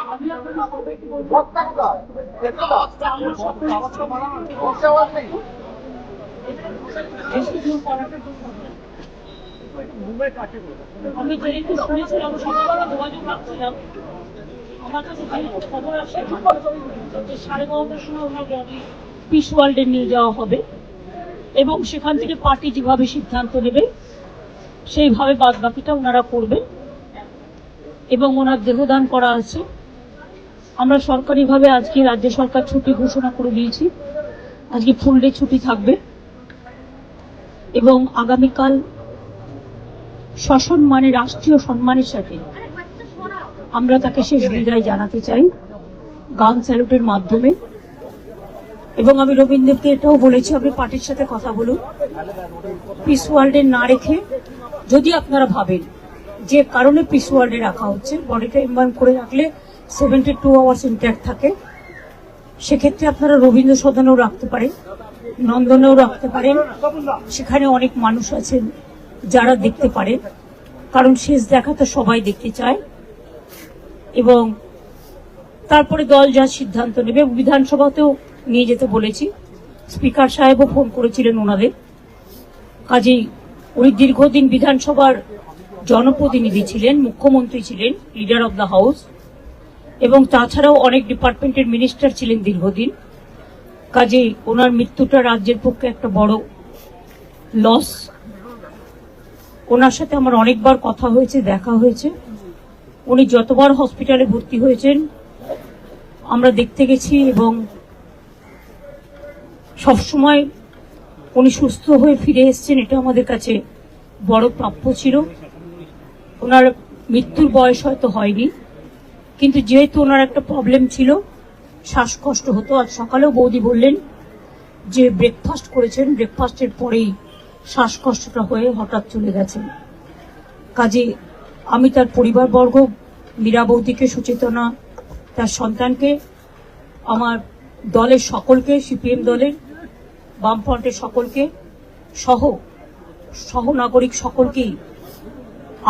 আমি যেহেতু শুনেছিলাম সকালবেলা যোগাযোগ রাখছিলাম, আমার কাছে খবর আসে যে 9:30টার সময় ওনাকে পিস ওয়ার্ল্ডে নিয়ে যাওয়া হবে এবং সেখান থেকে পার্টি যেভাবে সিদ্ধান্ত নেবে সেইভাবে বাদ বাকিটা ওনারা করবেন এবং ওনার দেহদান করা আছে। আমরা সরকারিভাবে আজকে রাজ্য সরকার ছুটি ঘোষণা করে দিয়েছি, আজকে ফুল ডে ছুটি থাকবে এবং আগামীকাল সসম্মানে রাষ্ট্রীয় সম্মানের সাথে আমরা তাকে শেষ বিদায় জানাতে চাই গান স্যালুটের মাধ্যমে। এবং আমি রবীন্দ্রকে এটাও বলেছি, আপনি পার্টির সাথে কথা বলুন, পিস ওয়ার্ল্ডে না রেখে যদি আপনারা ভাবেন যে কারণে পিস ওয়ার্ল্ডে রাখা হচ্ছে, বডিটা এমবার্ন করে রাখলে 72 আওয়ার্স ইন্ট্যাক্ট থাকে, সেক্ষেত্রে আপনারা রবীন্দ্র সদনেও রাখতে পারেন, নন্দনেও রাখতে পারেন, সেখানে অনেক মানুষ আছেন যারা দেখতে পারে, কারণ শেষ দেখা তো সবাই দেখতে চায়। এবং তারপরে দল যা সিদ্ধান্ত নেবে, বিধানসভাতেও নিয়ে যেতে বলেছি, স্পিকার সাহেবও ফোন করেছিলেন ওনাদের। কাজেই উনি দীর্ঘদিন বিধানসভার জনপ্রতিনিধি ছিলেন, মুখ্যমন্ত্রী ছিলেন, লিডার অব দ্য হাউস, এবং তাছাড়াও অনেক ডিপার্টমেন্টের মিনিস্টার ছিলেন দীর্ঘদিন। কাজেই ওনার মৃত্যুটা রাজ্যের পক্ষে একটা বড় লস। ওনার সাথে আমার অনেকবার কথা হয়েছে, দেখা হয়েছে, উনি যতবার হসপিটালে ভর্তি হয়েছেন আমরা দেখতে গেছি এবং সবসময় উনি সুস্থ হয়ে ফিরে এসেছেন, এটা আমাদের কাছে বড় প্রাপ্য ছিল। ওনার মৃত্যুর বয়স হয়তো হয়নি, কিন্তু যেহেতু ওনার একটা প্রবলেম ছিল, শ্বাসকষ্ট হতো, আজ সকালেও বৌদি বললেন যে ব্রেকফাস্ট করেছেন, ব্রেকফাস্টের পরেই শ্বাসকষ্টটা হয়ে হঠাৎ চলে গেছেন। কাজে আমি তার পরিবারবর্গ, মীরা বৌদিকে, সুচেতনা, তার সন্তানকে, আমার দলের সকলকে, সিপিএম দলের, বামফ্রন্টের সকলকে সহ নাগরিক সকলকেই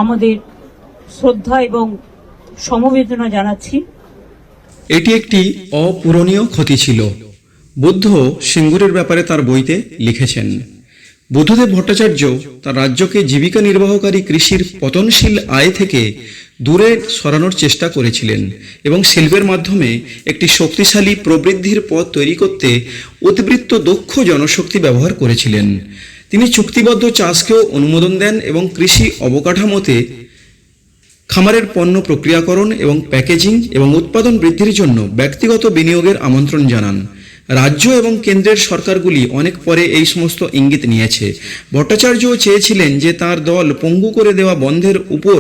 আমাদের শ্রদ্ধা এবং সমবেদনা জানাচ্ছি। এটি একটি অপূরণীয় ক্ষতি ছিল। বুদ্ধ সিঙ্গুরের ব্যাপারে তার বইতে লিখেছেন, বুদ্ধদেব ভট্টাচার্য তার রাজ্যকে জীবিকা নির্বাহকারী কৃষির পতনশীল আয় থেকে দূরে সরানোর চেষ্টা করেছিলেন এবং শিল্পের মাধ্যমে একটি শক্তিশালী প্রবৃদ্ধির পথ তৈরি করতে উদ্বৃত্ত দক্ষ জনশক্তি ব্যবহার করেছিলেন। তিনি চুক্তিবদ্ধ চাষকেও অনুমোদন দেন এবং কৃষি অবকাঠামোতে খামারের পণ্য প্রক্রিয়াকরণ এবং প্যাকেজিং এবং উৎপাদন বৃদ্ধির জন্য ব্যক্তিগত বিনিয়োগের আমন্ত্রণ জানান। রাজ্য এবং কেন্দ্রের সরকারগুলি অনেক পরে এই সমস্ত ইঙ্গিত নিয়েছে। ভট্টাচার্যও চেয়েছিলেন যে তার দল পঙ্গু করে দেওয়া বন্ধের উপর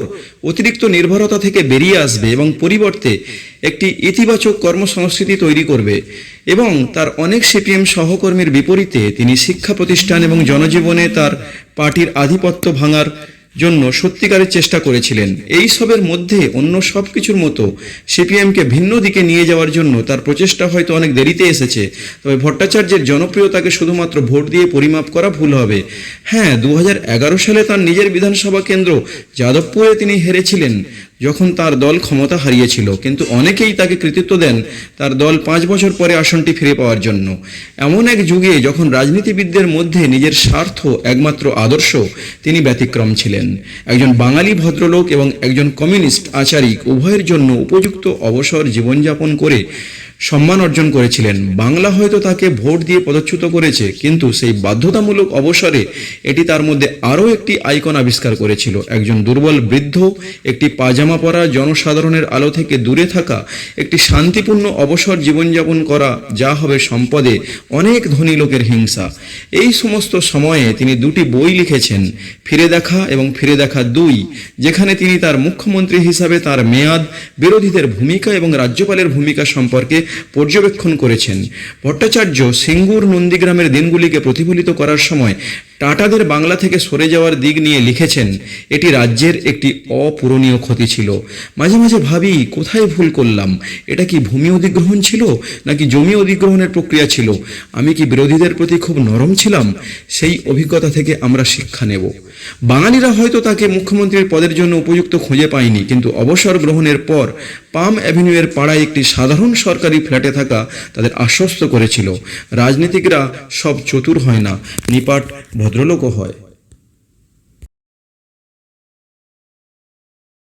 অতিরিক্ত নির্ভরতা থেকে বেরিয়ে আসবে এবং পরিবর্তে একটি ইতিবাচক কর্মসংস্কৃতি তৈরি করবে। এবং তার অনেক সিপিএম সহকর্মীর বিপরীতে তিনি শিক্ষা প্রতিষ্ঠান এবং জনজীবনে তার পার্টির আধিপত্য ভাঙার জন্য সত্যিকারের চেষ্টা করেছিলেন। এই সবের মধ্যে অন্য সব কিছুর মতো সিপিএমকে ভিন্ন দিকে নিয়ে যাওয়ার জন্য তার প্রচেষ্টা হয়তো অনেক দেরিতে এসেছে, তবে ভট্টাচার্যের জনপ্রিয়তাকে শুধুমাত্র ভোট দিয়ে পরিমাপ করা ভুল হবে। হ্যাঁ, 2011 সালে তার নিজের বিধানসভা কেন্দ্র যাদবপুরে তিনি হেরেছিলেন যখন তার দল ক্ষমতা হারিয়েছিল, কিন্তু অনেকেই তাকে কৃতিত্ব দেন তার দল 5 বছর পরে আসনটি ফিরে পাওয়ার জন্য। এমন এক যুগে যখন রাজনীতিবিদদের মধ্যে নিজের স্বার্থ একমাত্র আদর্শ, তিনি ব্যতিক্রম ছিলেন। একজন বাঙালি ভদ্রলোক এবং একজন কমিউনিস্ট আচারিক উভয়ের জন্য উপযুক্ত অবসর জীবনযাপন করে সম্মান অর্জন করেছিলেন। বাংলা হয়তো তাকে ভোট দিয়ে পদচ্যুত করেছে, কিন্তু সেই বাধ্যতামূলক অবসরে এটি তার মধ্যে আরও একটি আইকন আবিষ্কার করেছিল। একজন দুর্বল বৃদ্ধ, একটি পাজামা পরা, জনসাধারণের আলো থেকে দূরে থাকা, একটি শান্তিপূর্ণ অবসর জীবনযাপন করা, যা হবে সম্পদে অনেক ধনী লোকের হিংসা। এই সমস্ত সময়ে তিনি 2টি বই লিখেছেন, ফিরে দেখা এবং ফিরে দেখা 2, যেখানে তিনি তার মুখ্যমন্ত্রী হিসাবে তার মেয়াদ, বিরোধীদের ভূমিকা এবং রাজ্যপালের ভূমিকা সম্পর্কে পর্যবেক্ষণ করেছেন। ভট্টাচার্য সিঙ্গুর নন্দীগ্রামের দিনগুলিকে প্রতিফলিত করার সময় টাটাদের বাংলা থেকে সরে যাওয়ার দিক নিয়ে লিখেছেন, এটি রাজ্যের একটি অপূরণীয় ক্ষতি ছিল। মাঝে মাঝে ভাবি কোথায় ভুল করলাম, এটা কি ভূমি অধিগ্রহণ ছিল নাকি জমি অধিগ্রহণের প্রক্রিয়া ছিল? আমি কি বিরোধীদের প্রতি খুব নরম ছিলাম? সেই অভিজ্ঞতা থেকে আমরা শিক্ষা নেব। বাঙালিরা হয়তো তাকে মুখ্যমন্ত্রীর পদের জন্য উপযুক্ত খুঁজে পায়নি, কিন্তু অবসর গ্রহণের পর পাম অ্যাভিনিউয়ের পাড়ায় একটি সাধারণ সরকারি ফ্ল্যাটে থাকা তাদের আশ্বস্ত করেছিল, রাজনীতিকরা সব চতুর হয় না, নিপাট ভদ্রলোকও হয়।